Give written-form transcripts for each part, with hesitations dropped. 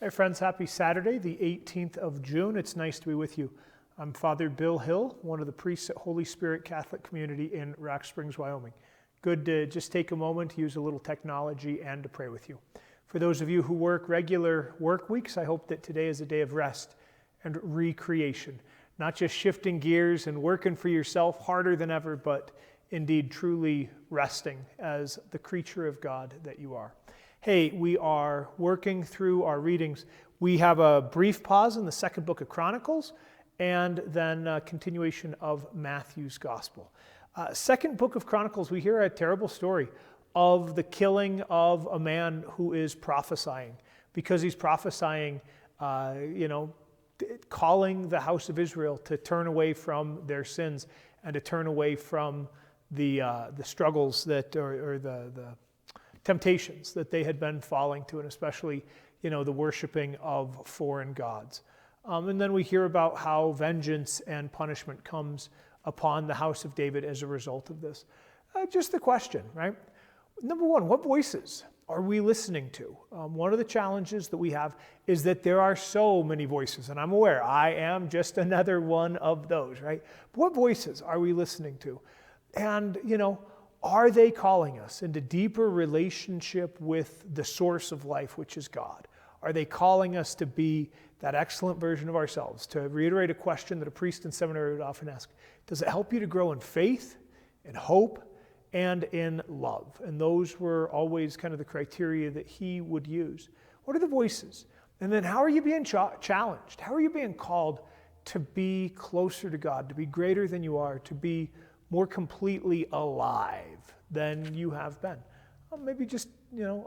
Hey friends, happy Saturday, the 18th of June. It's nice to be with you. I'm Father Bill Hill, one of the priests at Holy Spirit Catholic Community in Rock Springs, Wyoming. Good to just take a moment to use a little technology and to pray with you. For those of you who work regular work weeks, I hope that today is a day of rest and recreation. Not just shifting gears and working for yourself harder than ever, but indeed truly resting as the creature of God that you are. Hey, we are working through our readings. We have a brief pause in the second book of Chronicles and then a continuation of Matthew's Gospel. Second book of Chronicles, we hear a terrible story of the killing of a man who is prophesying, because he's prophesying, calling the house of Israel to turn away from their sins and to turn away from the struggles that, or the temptations that they had been falling to, and especially, the worshiping of foreign gods. And then we hear about how vengeance and punishment comes upon the house of David as a result of this. Just the question, right? Number one, what voices are we listening to? One of the challenges that we have is that there are so many voices, and I'm aware I am just another one of those, right? But what voices are we listening to? And, are they calling us into deeper relationship with the source of life, which is God? Are they calling us to be that excellent version of ourselves? To reiterate a question that a priest in seminary would often ask, does it help you to grow in faith, in hope, and in love? And those were always kind of the criteria that he would use. What are the voices? And then how are you being challenged? How are you being called to be closer to God, to be greater than you are, to be more completely alive than you have been? Well, maybe just,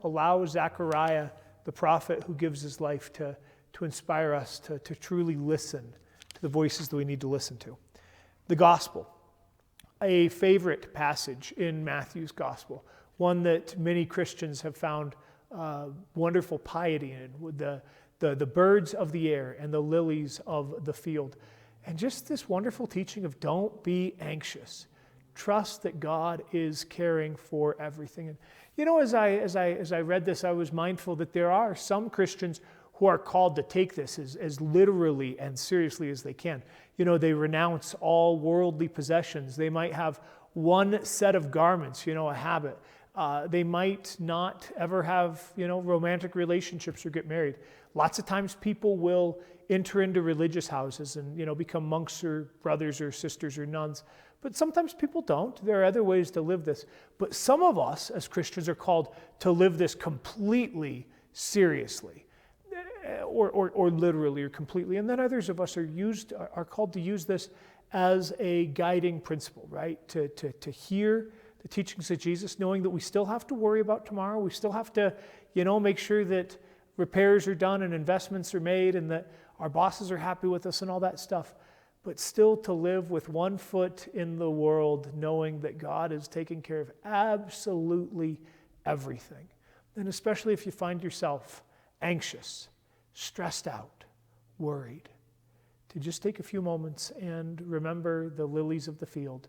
allow Zechariah, the prophet who gives his life, to inspire us to truly listen to the voices that we need to listen to. The gospel, a favorite passage in Matthew's gospel, one that many Christians have found wonderful piety in, with the birds of the air and the lilies of the field. And just this wonderful teaching of don't be anxious. Trust that God is caring for everything. And as I read this, I was mindful that there are some Christians who are called to take this as literally and seriously as they can. They renounce all worldly possessions. They might have one set of garments, a habit. They might not ever have, romantic relationships or get married. Lots of times people will enter into religious houses and, become monks or brothers or sisters or nuns. But sometimes people don't. There are other ways to live this. But some of us as Christians are called to live this completely seriously, or literally or completely. And then others of us are called to use this as a guiding principle, right? To hear the teachings of Jesus, knowing that we still have to worry about tomorrow. We still have to, make sure that repairs are done and investments are made and that our bosses are happy with us and all that stuff. But still to live with one foot in the world, knowing that God is taking care of absolutely everything. And especially if you find yourself anxious, stressed out, worried, to just take a few moments and remember the lilies of the field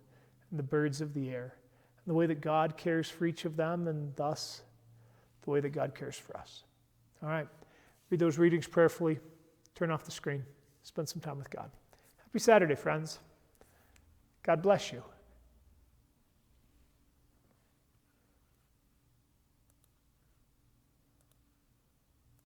and the birds of the air, and the way that God cares for each of them, and thus the way that God cares for us. All right, read those readings prayerfully, turn off the screen, spend some time with God. Happy Saturday, friends. God bless you.